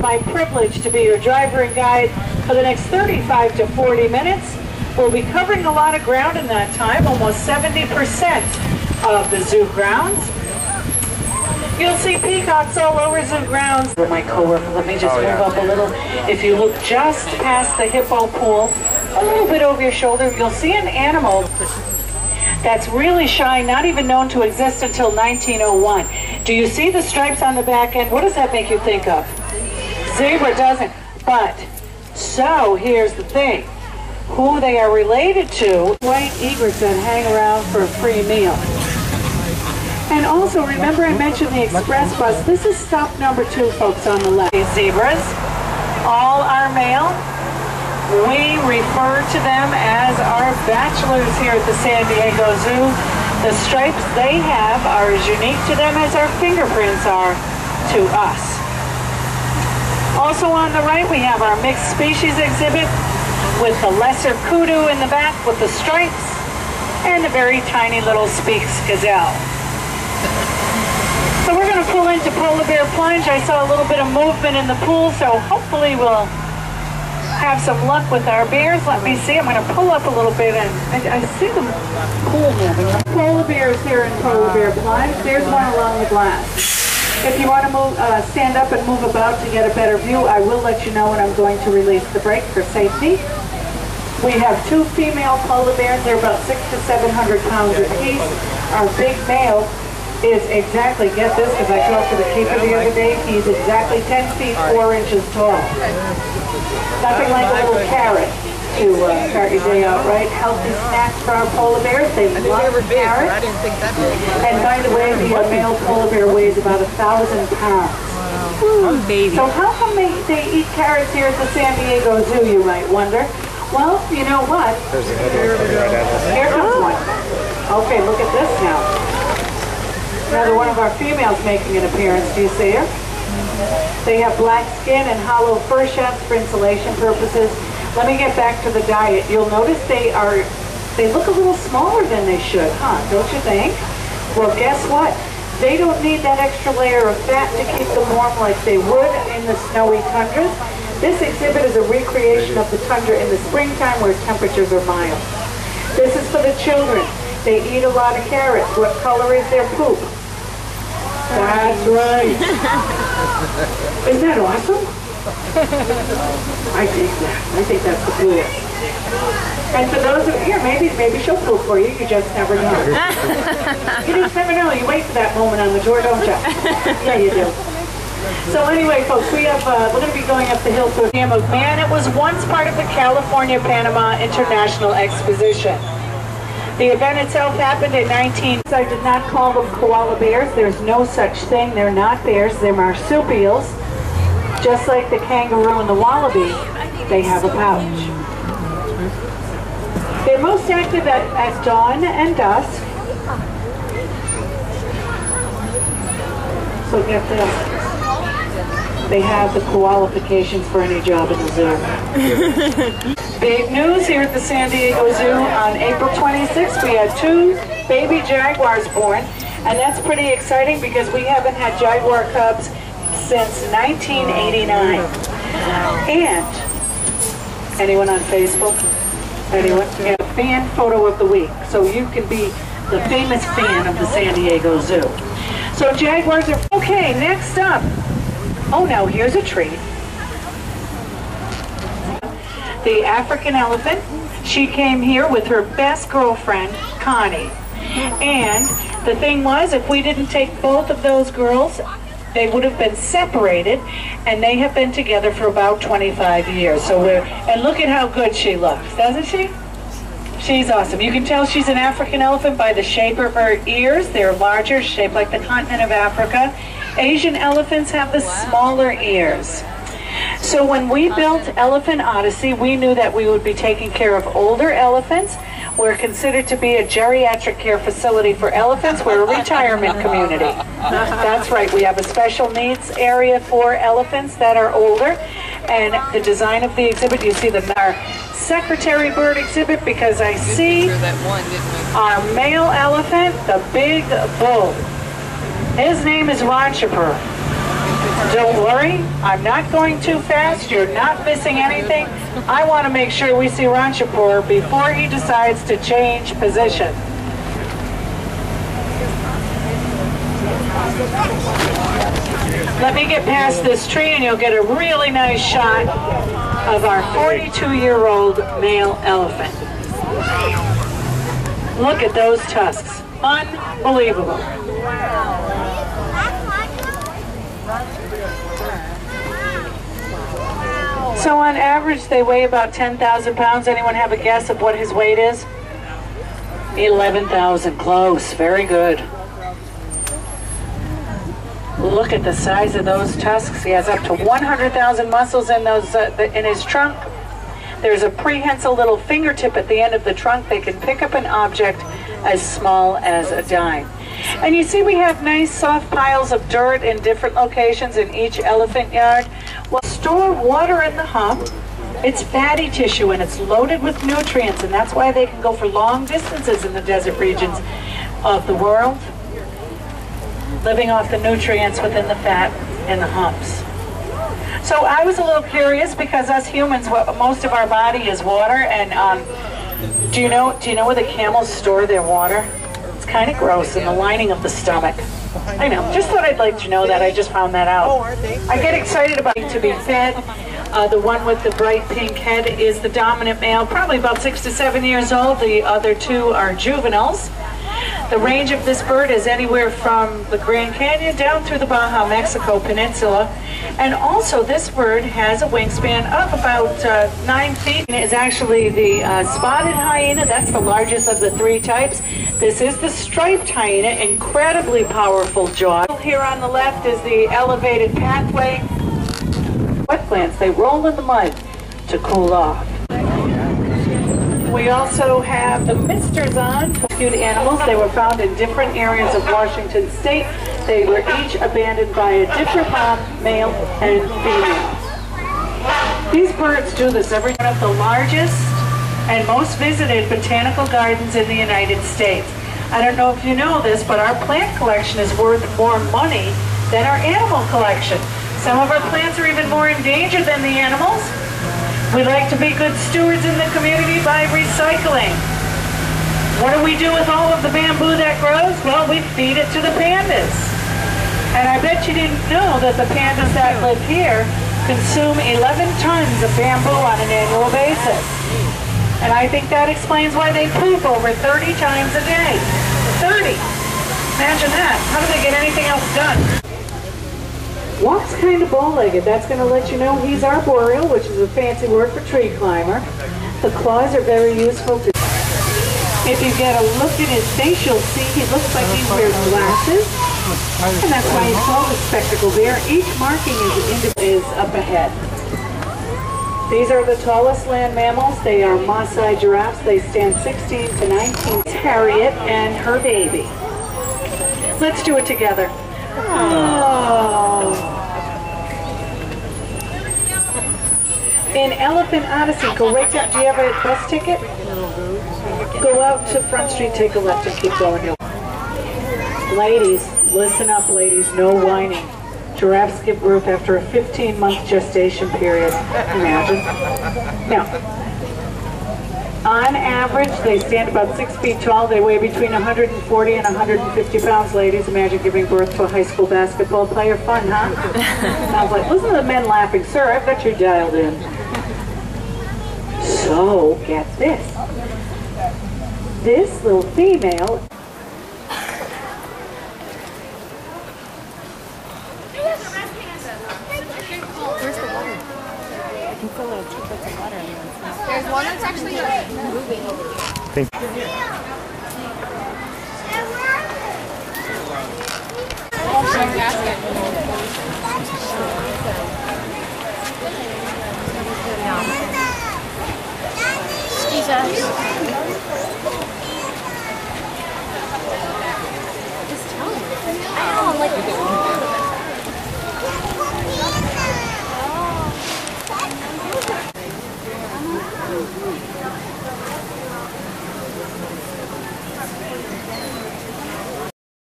My privilege to be your driver and guide for the next 35 to 40 minutes. We'll be covering a lot of ground in that time, almost 70% of the zoo grounds. You'll see peacocks all over zoo grounds. My coworker, let me just move up a little. If you look just past the hippo pool, a little bit over your shoulder, you'll see an animal that's really shy, not even known to exist until 1901. Do you see the stripes on the back end? What does that make you think of? Zebra doesn't. But, so here's the thing. Who they are related to, white egrets that hang around for a free meal. And also, remember I mentioned the express bus. This is stop number 2, folks, on the left. These zebras, all are male. We refer to them as our bachelors here at the San Diego Zoo. The stripes they have are as unique to them as our fingerprints are to us. Also on the right, we have our mixed species exhibit with the lesser kudu in the back with the stripes and the very tiny little Spix gazelle. So we're going to pull into Polar Bear Plunge. I saw a little bit of movement in the pool, so hopefully we'll have some luck with our bears. Let me see. I'm going to pull up a little bit, and I see the pool moving. Polar bears here in Polar Bear Plunge. There's one along the glass. If you want to move, stand up and move about to get a better view, I will let you know when I'm going to release the brake for safety. We have 2 female polar bears. They're about 600 to 700 pounds apiece. Our big male is exactly, get this, because I talked to the keeper the other day, he's exactly 10 feet 4 inches tall. Nothing like a little carrot to start your day out, right? Healthy snacks for our polar bears. They love carrots. And by the way, the male polar bear weighs about 1,000 pounds. So how come they eat carrots here at the San Diego Zoo, you might wonder? Well, you know what? Here comes one. Okay, look at this now. Another one of our females making an appearance. Do you see her? They have black skin and hollow fur shafts for insulation purposes. Let me get back to the diet. You'll notice they look a little smaller than they should, huh? Don't you think? Well, guess what? They don't need that extra layer of fat to keep them warm like they would in the snowy tundras. This exhibit is a recreation of the tundra in the springtime where temperatures are mild. This is for the children. They eat a lot of carrots. What color is their poop? That's right. Isn't that awesome? I think that. I think that's the coolest. And for those of you, maybe she'll poop for you. You just never know. You just never know. You wait for that moment on the door, don't you? Yeah, you do. So anyway, folks, we're going to be going up the hill to a museum of man. It was once part of the California Panama International Exposition. The event itself happened in I did not call them koala bears. There's no such thing. They're not bears. They're marsupials. Just like the kangaroo and the wallaby, they have a pouch. They're most active at dawn and dusk. So get this. They have the qualifications for any job in the zoo. Big news here at the San Diego Zoo. On April 26th, we had 2 baby jaguars born, and that's pretty exciting because we haven't had jaguar cubs since 1989. And anyone on Facebook? Anyone? Yeah, fan photo of the week, so you can be the famous fan of the San Diego Zoo. So jaguars are okay. Next up. Oh, now here's a treat. The African elephant. She came here with her best girlfriend, Connie. And the thing was, if we didn't take both of those girls, they would have been separated, and they have been together for about 25 years. So and look at how good she looks, doesn't she? She's awesome. You can tell she's an African elephant by the shape of her ears. They're larger, shaped like the continent of Africa. Asian elephants have the smaller ears. So when we built Elephant Odyssey, we knew that we would be taking care of older elephants. We're considered to be a geriatric care facility for elephants. We're a retirement community. That's right. We have a special needs area for elephants that are older. And the design of the exhibit, you see our secretary bird exhibit, because I see our male elephant, the big bull. His name is Ranchapur. Don't worry, I'm not going too fast. You're not missing anything. I want to make sure we see Ranchapur before he decides to change position. Let me get past this tree and you'll get a really nice shot of our 42-year-old male elephant. Look at those tusks. Unbelievable. So on average, they weigh about 10,000 pounds. Anyone have a guess of what his weight is? 11,000. Close. Very good. Look at the size of those tusks. He has up to 100,000 muscles in those in his trunk. There's a prehensile little fingertip at the end of the trunk. They can pick up an object as small as a dime. And you see we have nice soft piles of dirt in different locations in each elephant yard. Well, store water in the hump. It's fatty tissue and it's loaded with nutrients, and that's why they can go for long distances in the desert regions of the world, living off the nutrients within the fat and the humps. So I was a little curious because us humans, most of our body is water, and do you know where the camels store their water? It's kind of gross, in the lining of the stomach. I know, just thought I'd let you know that. I just found that out. I get excited about to be fed. The one with the bright pink head is the dominant male, probably about 6 to 7 years old. The other two are juveniles. The range of this bird is anywhere from the Grand Canyon down through the Baja Mexico Peninsula. And also this bird has a wingspan of about 9 feet. It is actually the spotted hyena. That's the largest of the 3 types. This is the striped hyena, incredibly powerful jaw. Here on the left is the elevated pathway. Wet plants, they roll in the mud to cool off. We also have the misters on, rescued animals. They were found in different areas of Washington State. They were each abandoned by a different mom, male and female. These birds do this every one of the largest and most visited botanical gardens in the United States. I don't know if you know this, but our plant collection is worth more money than our animal collection. Some of our plants are even more endangered than the animals. We like to be good stewards in the community by recycling. What do we do with all of the bamboo that grows? Well, we feed it to the pandas. And I bet you didn't know that the pandas that live here consume 11 tons of bamboo on an annual basis. And I think that explains why they poop over 30 times a day. 30! Imagine that. How do they get anything else done? Walks kind of bow-legged. That's going to let you know he's arboreal, which is a fancy word for tree climber. The claws are very useful. If you get a look at his face, you'll see he looks like he wears glasses. And that's why he's called a spectacle bear. Each marking is up ahead. These are the tallest land mammals. They are Maasai giraffes. They stand 16 to 19. Harriet and her baby. Let's do it together. Oh. In Elephant Odyssey, go right down. Do you have a bus ticket? Go out to Front Street, take a left, and keep going. Ladies, listen up, ladies. No whining. Giraffes give birth after a 15-month gestation period. Imagine. Now, on average, they stand about 6 feet tall. They weigh between 140 and 150 pounds, ladies. Imagine giving birth to a high school basketball player. Fun, huh? Sounds like, listen to the men laughing. Sir, I've got you dialed in. So, get this. This little female... Where's the water? I can feel little trickles of water. There's one that's actually moving. Thank you. Jesus.